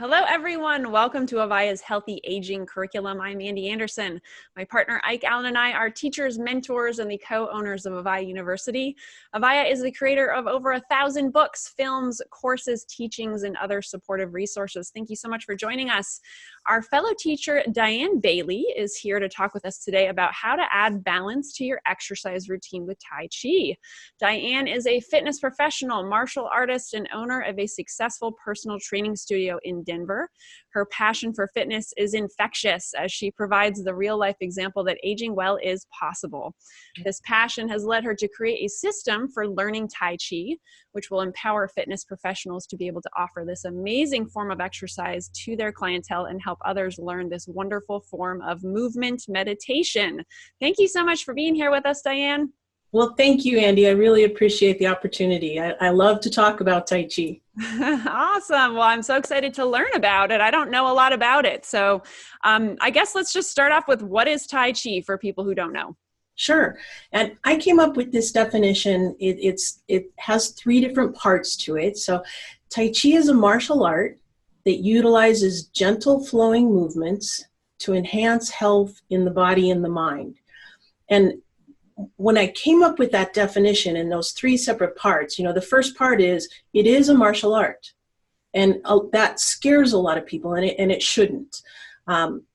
Hello, everyone. Welcome to AVAIYA's Healthy Aging Curriculum. I'm Ande Anderson. My partner, Ike Allen, and I are teachers, mentors, and the co-owners of AVAIYA University. AVAIYA is the creator of over 1,000 books, films, courses, teachings, and other supportive resources. Thank you so much for joining us. Our fellow teacher, Dianne Bailey, is here to talk with us today about how to add balance to your exercise routine with Tai Chi. Dianne is a fitness professional, martial artist, and owner of a successful personal training studio in Denver. Her passion for fitness is infectious as she provides the real-life example that aging well is possible. This passion has led her to create a system for learning Tai Chi, which will empower fitness professionals to be able to offer this amazing form of exercise to their clientele and help others learn this wonderful form of movement meditation. Thank you so much for being here with us, Dianne. Well, thank you, Ande. I really appreciate the opportunity. I love to talk about Tai Chi. Awesome. Well, I'm so excited to learn about it. I don't know a lot about it. So I guess let's just start off with, what is Tai Chi for people who don't know? Sure. And I came up with this definition. It has 3 different parts to it. So Tai Chi is a martial art that utilizes gentle flowing movements to enhance health in the body and the mind. And when I came up with that definition in those 3 separate parts, the first part is, it is a martial art. And that scares a lot of people, and it shouldn't.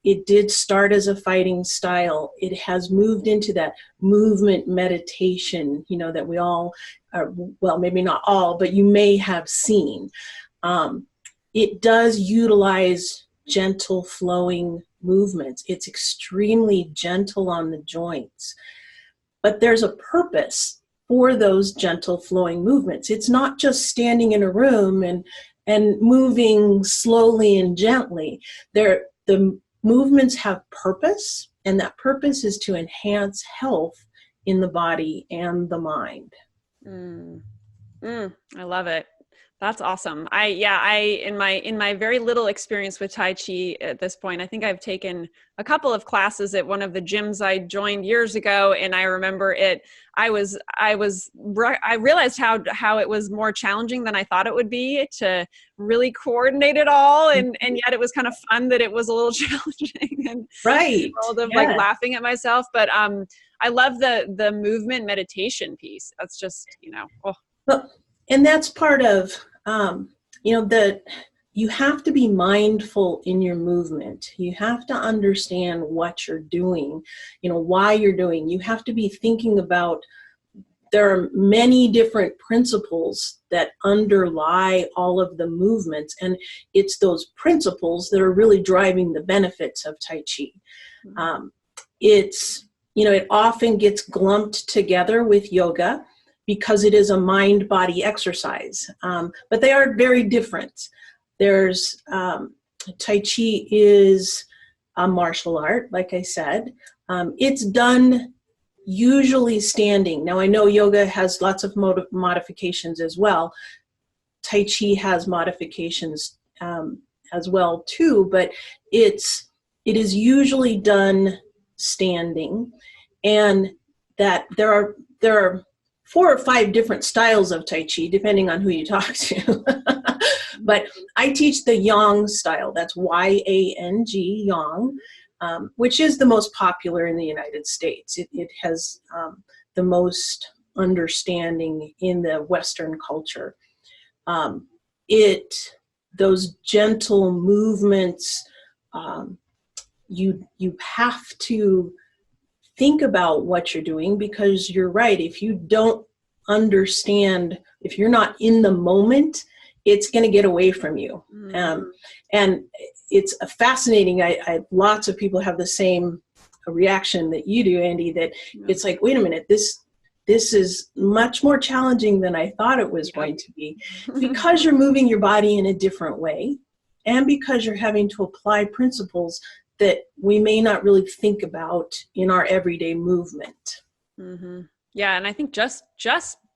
It did start as a fighting style. It has moved into that movement meditation, that we all are, well, maybe not all, but you may have seen. It does utilize gentle flowing movements. It's extremely gentle on the joints. But there's a purpose for those gentle flowing movements. It's not just standing in a room and moving slowly and gently. The movements have purpose, and that purpose is to enhance health in the body and the mind. I love it. That's awesome. In my very little experience with Tai Chi at this point, I think I've taken a couple of classes at one of the gyms I joined years ago, and I remember it. I realized how it was more challenging than I thought it would be to really coordinate it all, and yet it was kind of fun that it was a little challenging, and right, world of like laughing at myself. But I love the movement meditation piece. That's just Well, and that's part of, you have to be mindful in your movement. You have to understand what you're doing, why you're doing. You have to be thinking about, there are many different principles that underlie all of the movements, and it's those principles that are really driving the benefits of Tai Chi. It often gets glumped together with yoga, because it is a mind-body exercise. But they are very different. There's, Tai Chi is a martial art, like I said. It's done usually standing. Now, I know yoga has lots of modifications as well. Tai Chi has modifications as well too, but it is usually done standing. And that there are 4 or 5 different styles of Tai Chi, depending on who you talk to. But I teach the Yang style. That's Y-A-N-G, Yang, which is the most popular in the United States. It has the most understanding in the Western culture. Those gentle movements, you have to think about what you're doing, because you're right. If you don't understand, if you're not in the moment, it's going to get away from you. And it's fascinating. Lots of people have the same reaction that you do, Ande, that it's like, wait a minute, this is much more challenging than I thought it was going to be, because you're moving your body in a different way, and because you're having to apply principles that we may not really think about in our everyday movement. Yeah, and I think just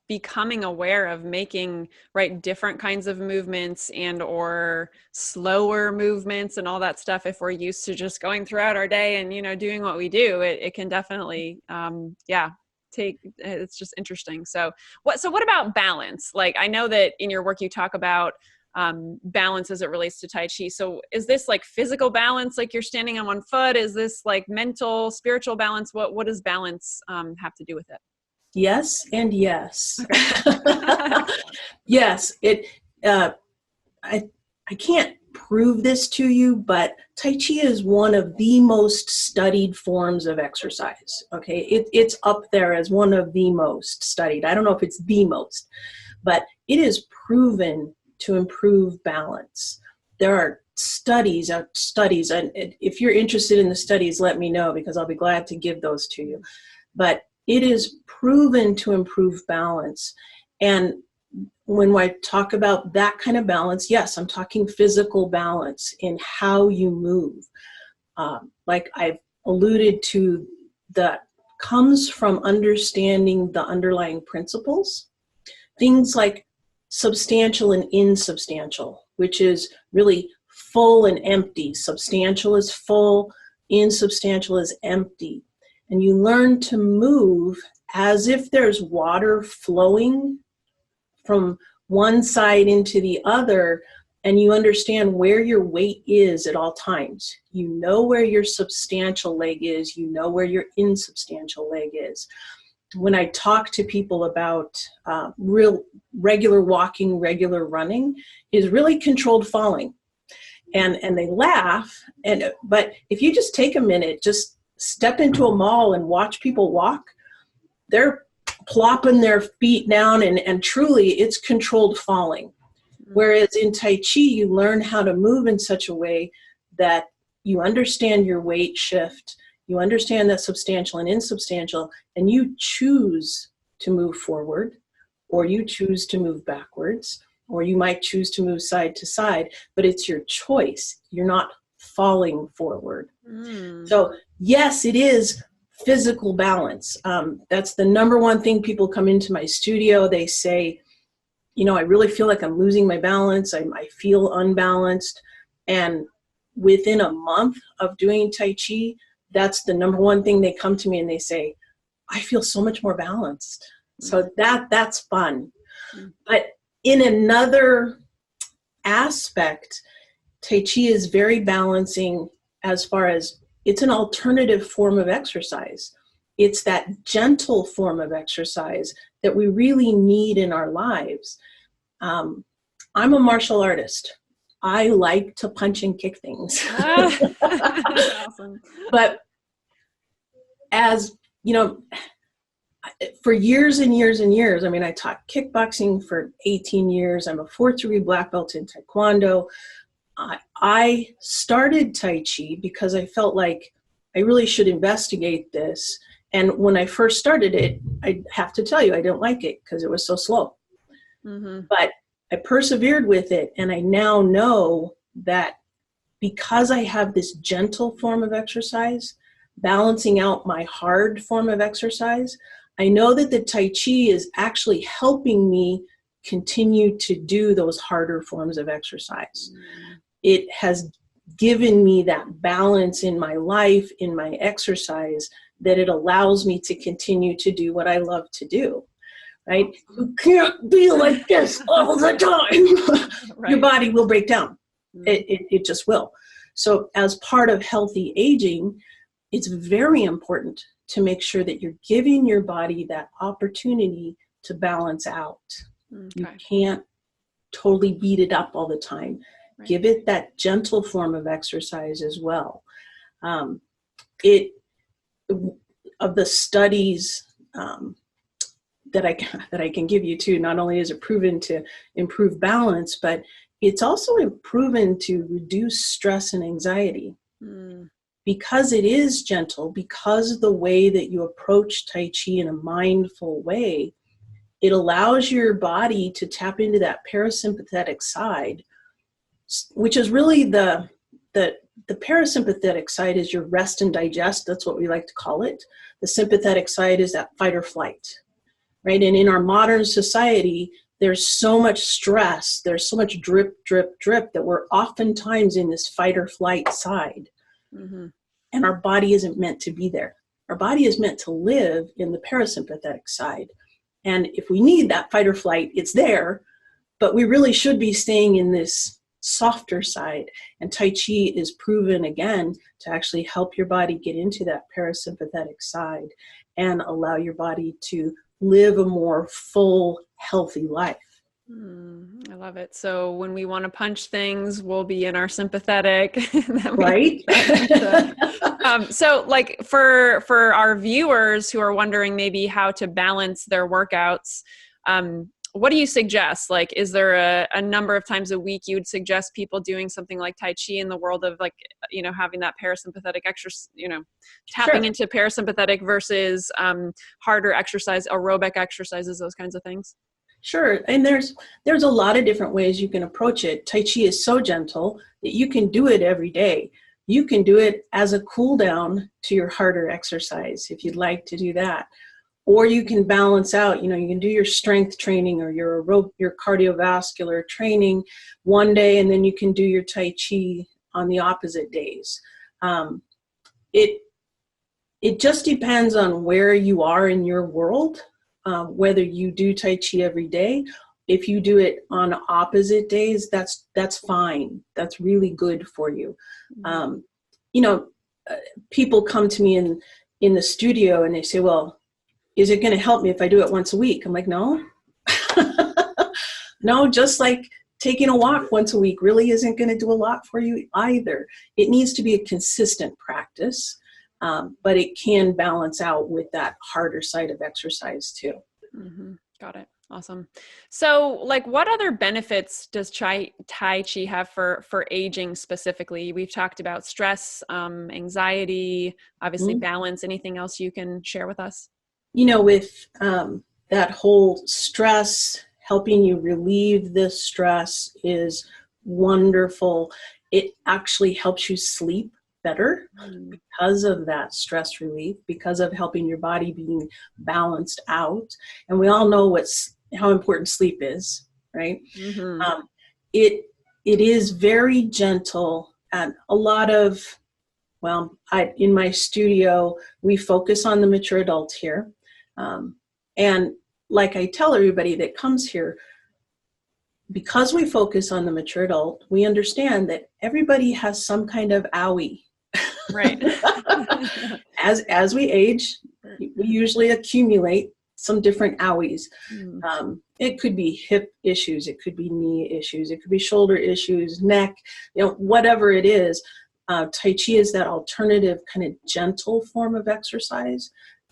becoming aware of making different kinds of movements and or slower movements and all that stuff, if we're used to just going throughout our day and doing what we do, it can definitely it's just interesting. So what about balance? Like, I know that in your work you talk about balance as it relates to Tai Chi. So is this like physical balance, like you're standing on one foot? Is this like mental, spiritual balance? What does balance have to do with it? Yes and yes. Okay. Yes, I can't prove this to you, but Tai Chi is one of the most studied forms of exercise. Okay, it's up there as one of the most studied. I don't know if it's the most, but it is proven to improve balance. There are studies, and if you're interested in the studies, let me know, because I'll be glad to give those to you. But it is proven to improve balance. And when I talk about that kind of balance, yes, I'm talking physical balance in how you move. Like I've alluded to, that comes from understanding the underlying principles. Things like substantial and insubstantial, which is really full and empty. Substantial is full, insubstantial is empty. And you learn to move as if there's water flowing from one side into the other, and you understand where your weight is at all times. You know where your substantial leg is, you know where your insubstantial leg is. When I talk to people about real regular walking, regular running, is really controlled falling. And they laugh, but if you just take a minute, just step into a mall and watch people walk, they're plopping their feet down, and truly it's controlled falling. Whereas in Tai Chi, you learn how to move in such a way that you understand your weight shift, you understand that substantial and insubstantial, and you choose to move forward, or you choose to move backwards, or you might choose to move side to side, but it's your choice. You're not falling forward. So yes, it is physical balance. That's the number one thing. People come into my studio, they say, you know, I really feel like I'm losing my balance. I feel unbalanced. And within a month of doing Tai Chi, that's the number one thing. They come to me and they say, I feel so much more balanced. So that's fun. But in another aspect, Tai Chi is very balancing as far as it's an alternative form of exercise. It's that gentle form of exercise that we really need in our lives. I'm a martial artist. I like to punch and kick things. That's awesome. But as you know, for years and years and years, I mean, I taught kickboxing for 18 years. I'm a 4th-degree black belt in Taekwondo. I started Tai Chi because I felt like I really should investigate this. And when I first started it, I have to tell you, I didn't like it because it was so slow. But I persevered with it, and I now know that because I have this gentle form of exercise, balancing out my hard form of exercise, I know that the Tai Chi is actually helping me continue to do those harder forms of exercise. It has given me that balance in my life, in my exercise, that it allows me to continue to do what I love to do, right? You can't be like this all the time. Right. Your body will break down. It just will. So as part of healthy aging, it's very important to make sure that you're giving your body that opportunity to balance out. You can't totally beat it up all the time. Right. Give it that gentle form of exercise as well. Of the studies that I can give you too, not only is it proven to improve balance, but it's also proven to reduce stress and anxiety. Because it is gentle, because of the way that you approach Tai Chi in a mindful way, it allows your body to tap into that parasympathetic side, which is really the parasympathetic side is your rest and digest. That's what we like to call it. The sympathetic side is that fight or flight, right? And in our modern society, there's so much stress, there's so much drip, drip, drip that we're oftentimes in this fight or flight side. And our body isn't meant to be there. Our body is meant to live in the parasympathetic side. And if we need that fight or flight, it's there, but we really should be staying in this softer side. And Tai Chi is proven again to actually help your body get into that parasympathetic side and allow your body to live a more full, healthy life. I love it. So when we want to punch things, we'll be in our sympathetic. Right? So like for our viewers who are wondering maybe how to balance their workouts, what do you suggest? Like, is there a number of times a week you would suggest people doing something like Tai Chi in the world of like, having that parasympathetic exercise, tapping into parasympathetic versus harder exercise, aerobic exercises, those kinds of things? Sure. And there's a lot of different ways you can approach it. Tai Chi is so gentle that you can do it every day. You can do it as a cool down to your harder exercise if you'd like to do that. Or you can balance out, you can do your strength training or your cardiovascular training one day, and then you can do your Tai Chi on the opposite days. It just depends on where you are in your world, whether you do Tai Chi every day. If you do it on opposite days, that's fine. That's really good for you. People come to me in the studio and they say, well, is it going to help me if I do it once a week? I'm like, no. No, just like taking a walk once a week really isn't going to do a lot for you either. It needs to be a consistent practice, but it can balance out with that harder side of exercise too. Mm-hmm. Got it. Awesome. So like what other benefits does Tai Chi have for aging specifically? We've talked about stress, anxiety, obviously balance. Anything else you can share with us? With that whole stress, helping you relieve the stress is wonderful. It actually helps you sleep better because of that stress relief, because of helping your body being balanced out. And we all know how important sleep is, right? Mm-hmm. It is very gentle, and a lot of, in my studio, we focus on the mature adults here. And like I tell everybody that comes here, because we focus on the mature adult, we understand that everybody has some kind of owie. Right. As we age, we usually accumulate some different owies. It could be hip issues, it could be knee issues, it could be shoulder issues, neck, whatever it is. Tai Chi is that alternative kind of gentle form of exercise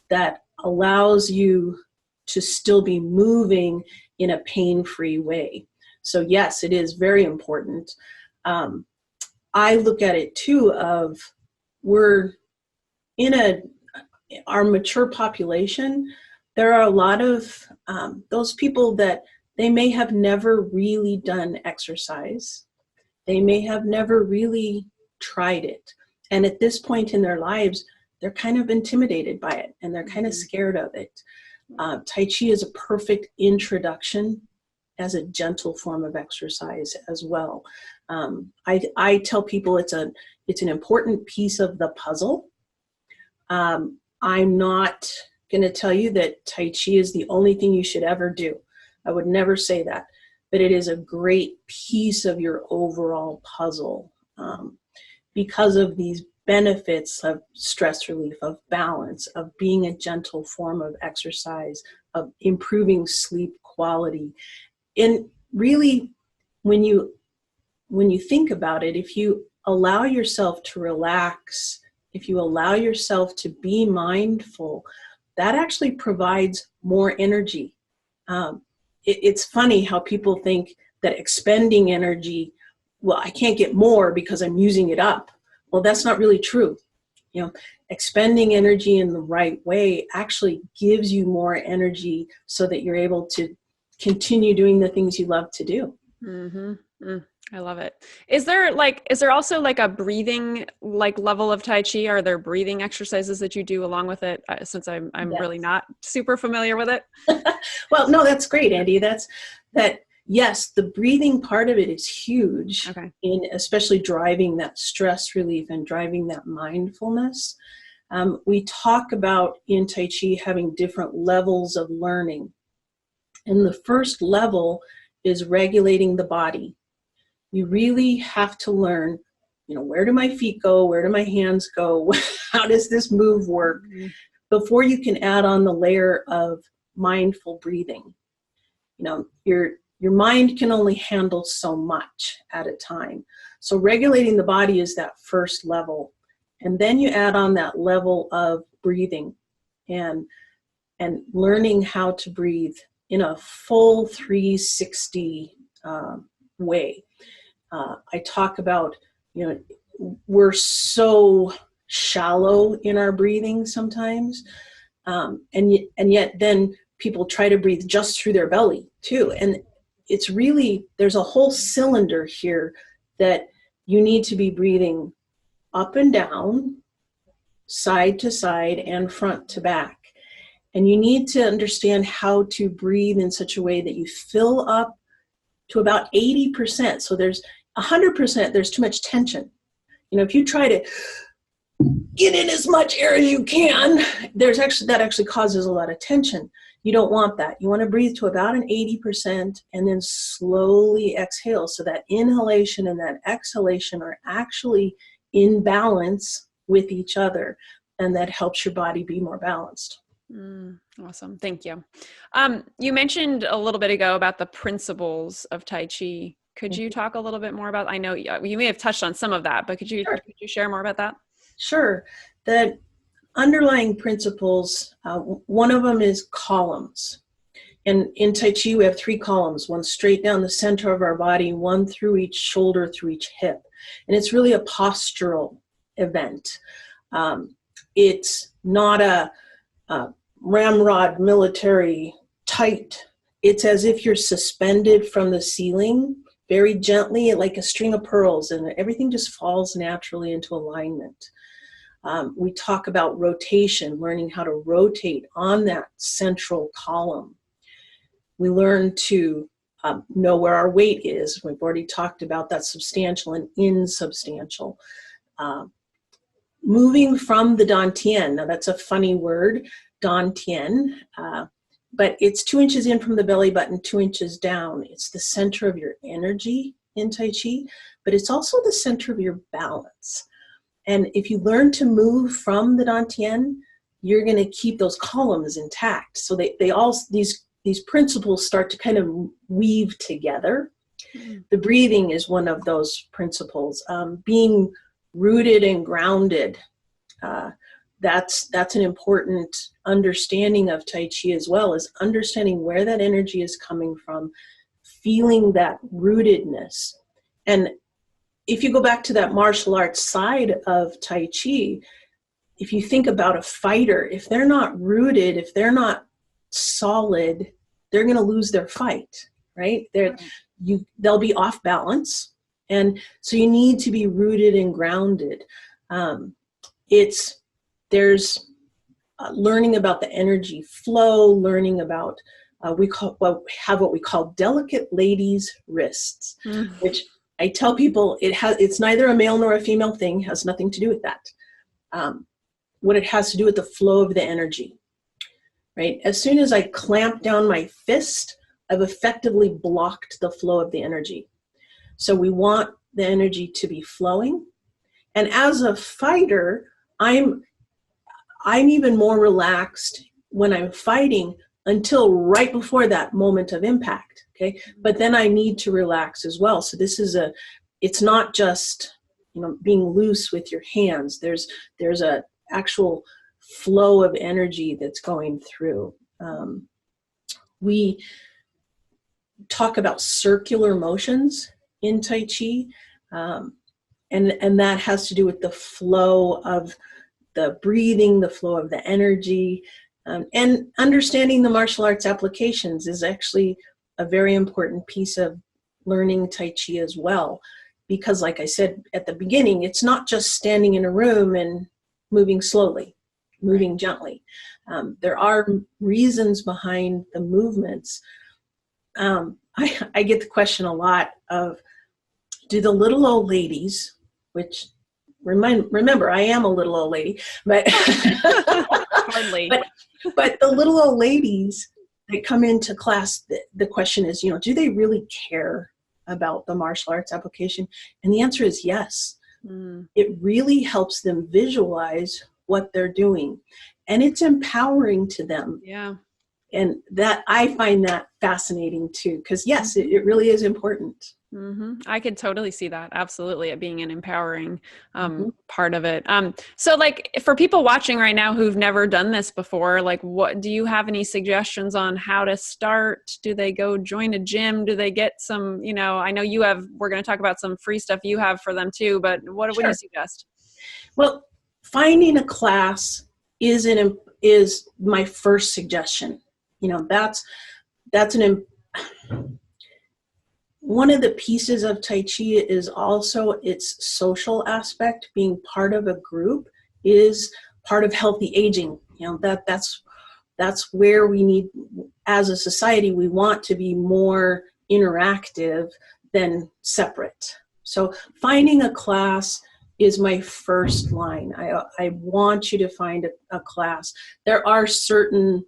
that allows you to still be moving in a pain-free way. So yes, it is very important. I look at it too of we're in our mature population. There are a lot of those people that they may have never really done exercise. They may have never really tried it. And at this point in their lives, they're kind of intimidated by it and they're kind of scared of it. Tai Chi is a perfect introduction as a gentle form of exercise as well. I tell people it's an important piece of the puzzle. I'm not going to tell you that Tai Chi is the only thing you should ever do. I would never say that, but it is a great piece of your overall puzzle because of these benefits of stress relief, of balance, of being a gentle form of exercise, of improving sleep quality. And really, when you think about it, if you allow yourself to relax, if you allow yourself to be mindful, that actually provides more energy. It's funny how people think that expending energy, well, I can't get more because I'm using it up. Well, that's not really true. Expending energy in the right way actually gives you more energy so that you're able to continue doing the things you love to do. Mm-hmm. I love it. Is there also like a breathing level of Tai Chi? Are there breathing exercises that you do along with it? Since I'm Yes. really not super familiar with it. Well, no, that's great, Andy. Yes, the breathing part of it is huge, Okay. in especially driving that stress relief and driving that mindfulness. We talk about in Tai Chi having different levels of learning. And the first level is regulating the body. You really have to learn, where do my feet go? Where do my hands go? How does this move work? Before you can add on the layer of mindful breathing. Your mind can only handle so much at a time. So regulating the body is that first level. And then you add on that level of breathing and learning how to breathe in a full 360 way. I talk about, we're so shallow in our breathing sometimes. And yet then people try to breathe just through their belly too. And it's really, there's a whole cylinder here that you need to be breathing up and down, side to side, and front to back. And you need to understand how to breathe in such a way that you fill up to about 80%. So there's 100%, there's too much tension. If you try to get in as much air as you can, that actually causes a lot of tension. You don't want that. You want to breathe to about an 80% and then slowly exhale. So that inhalation and that exhalation are actually in balance with each other. And that helps your body be more balanced. Awesome. Thank you. You mentioned a little bit ago about the principles of Tai Chi. Could you talk a little bit more about, I know you may have touched on some of that, but could you share more about that? Sure. The underlying principles, one of them is columns. And in Tai Chi, we have 3 columns, one straight down the center of our body, one through each shoulder, through each hip. And it's really a postural event. It's not a ramrod military tight. It's as if you're suspended from the ceiling very gently, like a string of pearls, and everything just falls naturally into alignment. We talk about rotation, learning how to rotate on that central column. We learn to know where our weight is. We've already talked about that substantial and insubstantial. Moving from the dantian, now that's a funny word, dantian, but it's 2 inches in from the belly button, 2 inches down. It's the center of your energy in Tai Chi, but it's also the center of your balance. And if you learn to move from the dantian, you're going to keep those columns intact. So they all, these principles start to kind of weave together. The breathing is one of those principles. Being rooted and grounded, that's an important understanding of Tai Chi, as well as understanding where that energy is coming from, feeling that rootedness. And if you go back to that martial arts side of Tai Chi, if you think about a fighter, if they're not rooted, if they're not solid, they're going to lose their fight, right? They'll be off balance. And so you need to be rooted and grounded. There's learning about the energy flow, learning about, we have what we call delicate ladies' wrists, which I tell people it's neither a male nor a female thing, has nothing to do with that. What it has to do with the flow of the energy, right? As soon as I clamp down my fist, I've effectively blocked the flow of the energy. So we want the energy to be flowing. And as a fighter, I'm even more relaxed when I'm fighting until right before that moment of impact, okay? But then I need to relax as well. So it's not just, being loose with your hands. There's a actual flow of energy that's going through. We talk about circular motions in Tai Chi, and that has to do with the flow of the breathing, the flow of the energy, and understanding the martial arts applications is actually a very important piece of learning Tai Chi as well. Because like I said at the beginning, it's not just standing in a room and moving slowly, moving gently. There are reasons behind the movements. I get the question a lot of, do the little old ladies, which remember, I am a little old lady, but hardly. but the little old ladies, they come into class, the question is, do they really care about the martial arts application? And the answer is yes. It really helps them visualize what they're doing, and it's empowering to them. Yeah. And that, I find that fascinating too, because yes, it really is important. I could totally see that. Absolutely. It being an empowering part of it. So like for people watching right now who've never done this before, like what, do you have any suggestions on how to start? Do they go join a gym? Do they get some, I know we're going to talk about some free stuff you have for them too, but what would you suggest? Well, finding a class is my first suggestion. One of the pieces of Tai Chi is also its social aspect. Being part of a group is part of healthy aging. That's where we need, as a society, we want to be more interactive than separate. So finding a class is my first line. I want you to find a class. There are certain,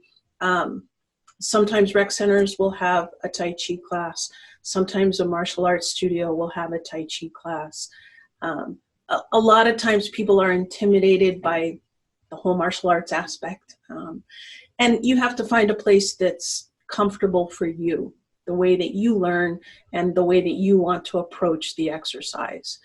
sometimes rec centers will have a Tai Chi class. Sometimes a martial arts studio will have a Tai Chi class. A lot of times people are intimidated by the whole martial arts aspect. And you have to find a place that's comfortable for you, the way that you learn and the way that you want to approach the exercise.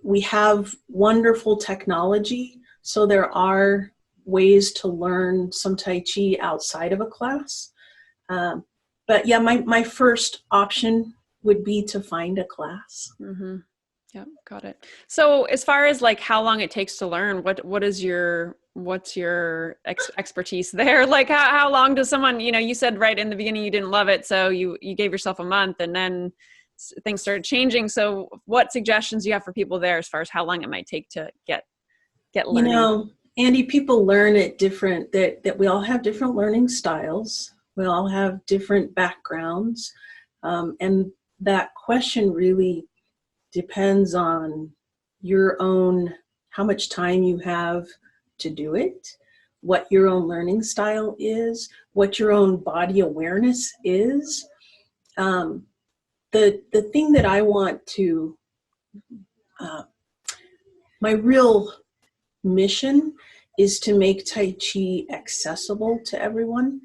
We have wonderful technology, so there are ways to learn some Tai Chi outside of a class. But yeah, my first option would be to find a class. Yeah, got it. So as far as like how long it takes to learn, what's your expertise there? Like how long does someone, you said right in the beginning you didn't love it, so you gave yourself a month and then things started changing. So what suggestions do you have for people there as far as how long it might take to get learning? Andy, people learn at different, that we all have different learning styles. We all have different backgrounds. And that question really depends on your own, how much time you have to do it, what your own learning style is, what your own body awareness is. The thing that I want to, my real mission is to make Tai Chi accessible to everyone.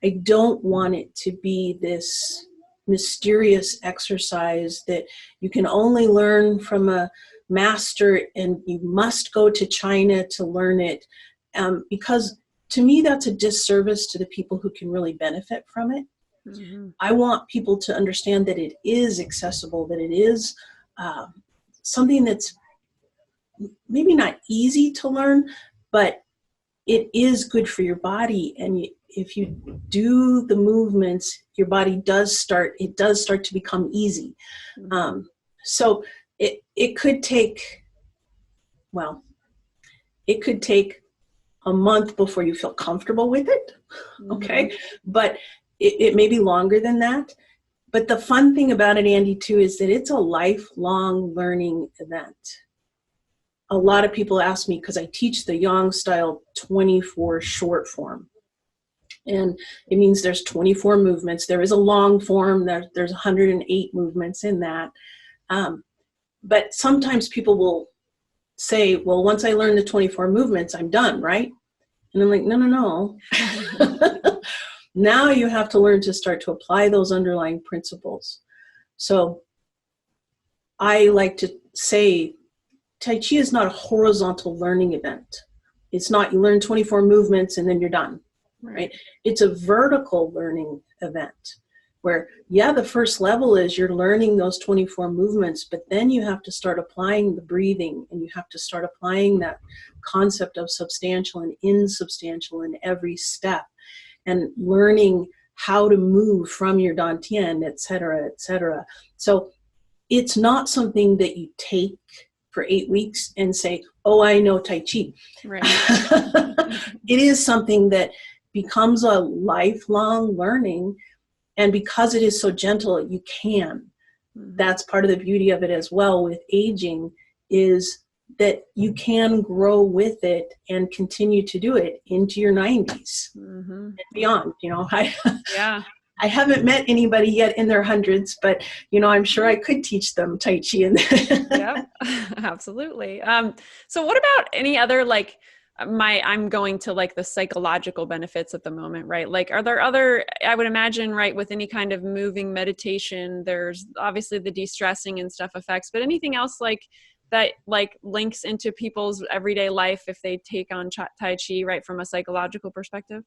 I don't want it to be this mysterious exercise that you can only learn from a master and you must go to China to learn it. Because to me, that's a disservice to the people who can really benefit from it. I want people to understand that it is accessible, that it is something that's maybe not easy to learn, but it is good for your body. And if you do the movements, your body does start to become easy. So it could take a month before you feel comfortable with it. Okay. But it may be longer than that. But the fun thing about it, Andy, too, is that it's a lifelong learning event. A lot of people ask me, because I teach the Yang style 24 short form. And it means there's 24 movements. There is a long form, there's 108 movements in that. But sometimes people will say, well, once I learn the 24 movements, I'm done, right? And I'm like, no. Now you have to learn to start to apply those underlying principles. So I like to say, Tai Chi is not a horizontal learning event. It's not you learn 24 movements and then you're done, right? It's a vertical learning event where, yeah, the first level is you're learning those 24 movements, but then you have to start applying the breathing and you have to start applying that concept of substantial and insubstantial in every step and learning how to move from your dantian, et cetera, et cetera. So it's not something that you take for 8 weeks and say, oh, I know Tai Chi. Right. It is something that becomes a lifelong learning. And because it is so gentle, you can. That's part of the beauty of it as well with aging, is that you can grow with it and continue to do it into your 90s and beyond. Yeah. I haven't met anybody yet in their hundreds, but I'm sure I could teach them Tai Chi. Yep, absolutely. So what about any other, like, I'm going to like the psychological benefits at the moment, right? Like, are there other, I would imagine, right, with any kind of moving meditation, there's obviously the de-stressing and stuff effects, but anything else like that, like links into people's everyday life if they take on Tai Chi, right, from a psychological perspective?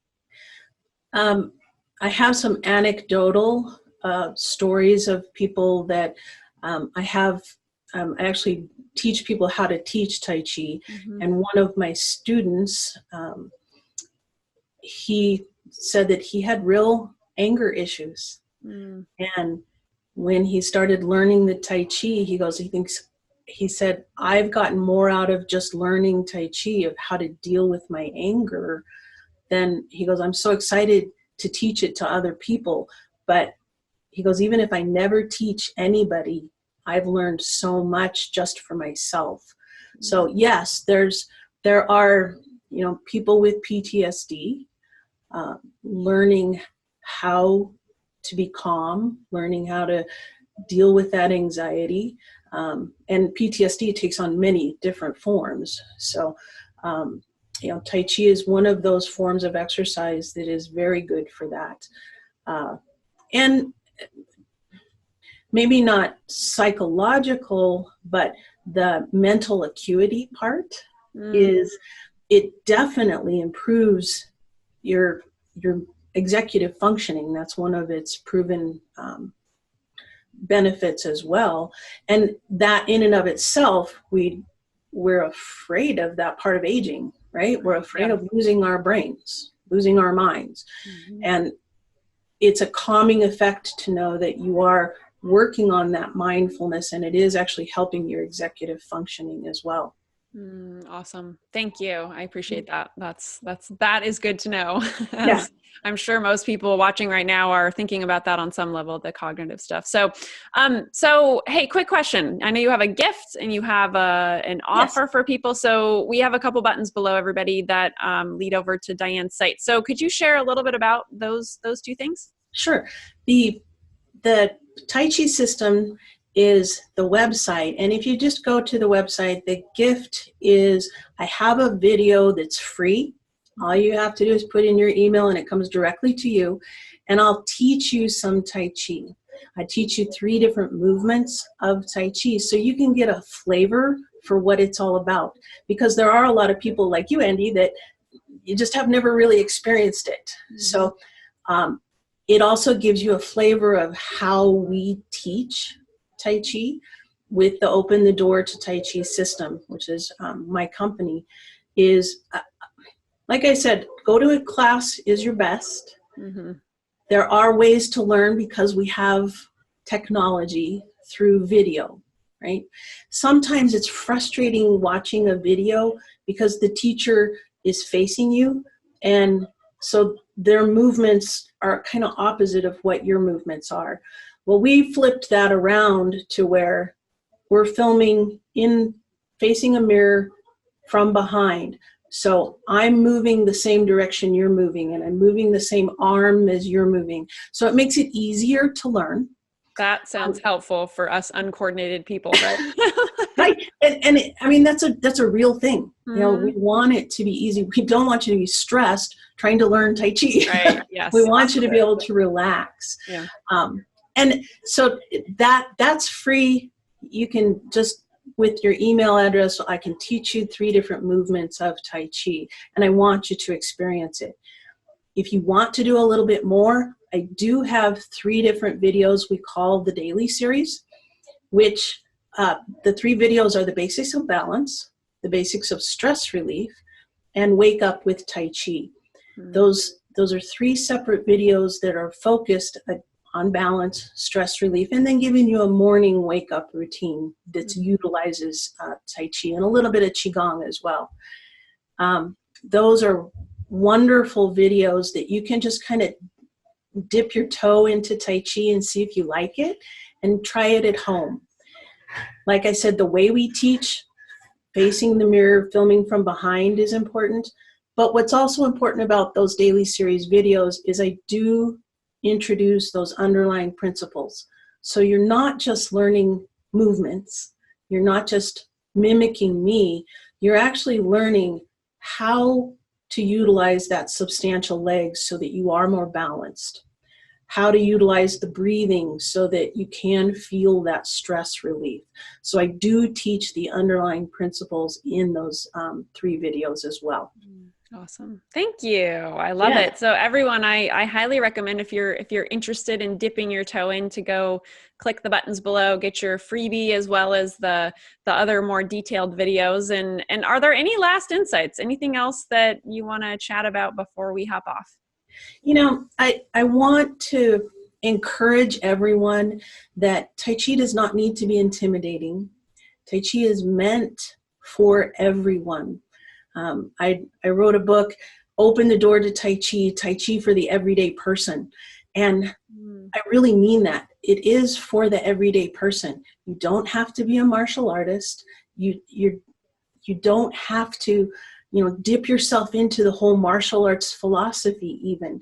I have some anecdotal stories of people that I actually teach people how to teach Tai Chi. And one of my students, he said that he had real anger issues. And when he started learning the Tai Chi, he said, I've gotten more out of just learning Tai Chi, of how to deal with my anger, than, he goes, I'm so excited to teach it to other people. But he goes, even if I never teach anybody, I've learned so much just for myself. So yes, there are, people with PTSD, learning how to be calm, learning how to deal with that anxiety. And PTSD takes on many different forms. So, Tai Chi is one of those forms of exercise that is very good for that. And maybe not psychological, but the mental acuity part is, it definitely improves your executive functioning. That's one of its proven benefits as well. And that in and of itself, we're afraid of that part of aging, right? We're afraid of losing our brains, losing our minds. And it's a calming effect to know that you are working on that mindfulness, and it is actually helping your executive functioning as well. Awesome. Thank you. I appreciate that. That is good to know. Yeah. I'm sure most people watching right now are thinking about that on some level, the cognitive stuff. So, hey, quick question. I know you have a gift and you have an offer for people. So we have a couple buttons below, everybody, that lead over to Dianne's site. So could you share a little bit about those two things? Sure. The Tai Chi system is the website. And if you just go to the website, the gift is, I have a video that's free. All you have to do is put in your email and it comes directly to you. And I'll teach you some Tai Chi. I teach you 3 different movements of Tai Chi, so you can get a flavor for what it's all about. Because there are a lot of people like you, Andy, that you just have never really experienced it. So it also gives you a flavor of how we teach Tai Chi with the Open the Door to Tai Chi system, which is my company, is, like I said, go to a class is your best. There are ways to learn because we have technology through video, right? Sometimes it's frustrating watching a video because the teacher is facing you, and so their movements are kind of opposite of what your movements are. Well, we flipped that around to where we're filming facing a mirror from behind. So I'm moving the same direction you're moving, and I'm moving the same arm as you're moving. So it makes it easier to learn. That sounds helpful for us uncoordinated people, right? Right. I mean, that's a real thing. We want it to be easy. We don't want you to be stressed trying to learn Tai Chi. Right. Yes. We want you to be able to relax. Yeah. And so that's free. You can just, with your email address, I can teach you 3 different movements of Tai Chi, and I want you to experience it. If you want to do a little bit more, I do have 3 different videos we call the daily series, which the 3 videos are the basics of balance, the basics of stress relief, and wake up with Tai Chi. Those are 3 separate videos that are focused on balance, stress relief, and then giving you a morning wake up routine that utilizes Tai Chi and a little bit of Qigong as well. Those are wonderful videos that you can just kind of dip your toe into Tai Chi and see if you like it, and try it at home. Like I said, the way we teach facing the mirror, filming from behind is important. But what's also important about those daily series videos is I do introduce those underlying principles. So you're not just learning movements, you're not just mimicking me, you're actually learning how to utilize that substantial leg so that you are more balanced, how to utilize the breathing so that you can feel that stress relief. So I do teach the underlying principles in those 3 videos as well. Awesome. Thank you. I love it. So everyone, I highly recommend if you're interested in dipping your toe in, to go click the buttons below, get your freebie as well as the other more detailed videos. And are there any last insights? Anything else that you want to chat about before we hop off? You know, I want to encourage everyone that Tai Chi does not need to be intimidating. Tai Chi is meant for everyone. I wrote a book, Open the Door to Tai Chi for the everyday person. And I really mean that. It is for the everyday person. You don't have to be a martial artist. You don't have to, dip yourself into the whole martial arts philosophy even.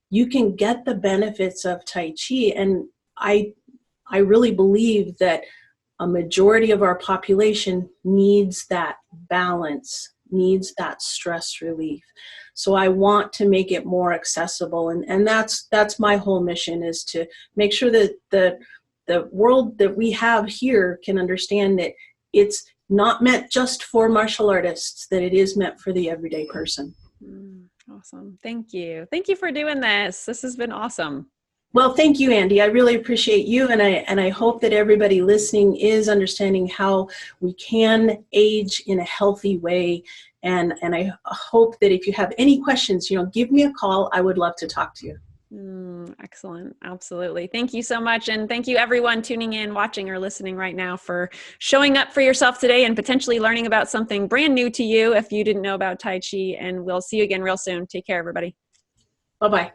You can get the benefits of Tai Chi. And I really believe that a majority of our population needs that balance, needs that stress relief. So I want to make it more accessible. And that's my whole mission, is to make sure that the world that we have here can understand that it's not meant just for martial artists, that it is meant for the everyday person. Awesome. Thank you. Thank you for doing this. This has been awesome. Well, thank you, Andy. I really appreciate you, and I hope that everybody listening is understanding how we can age in a healthy way. And I hope that if you have any questions, give me a call. I would love to talk to you. Excellent. Absolutely. Thank you so much. And thank you everyone tuning in, watching, or listening right now for showing up for yourself today and potentially learning about something brand new to you if you didn't know about Tai Chi. And we'll see you again real soon. Take care, everybody. Bye-bye.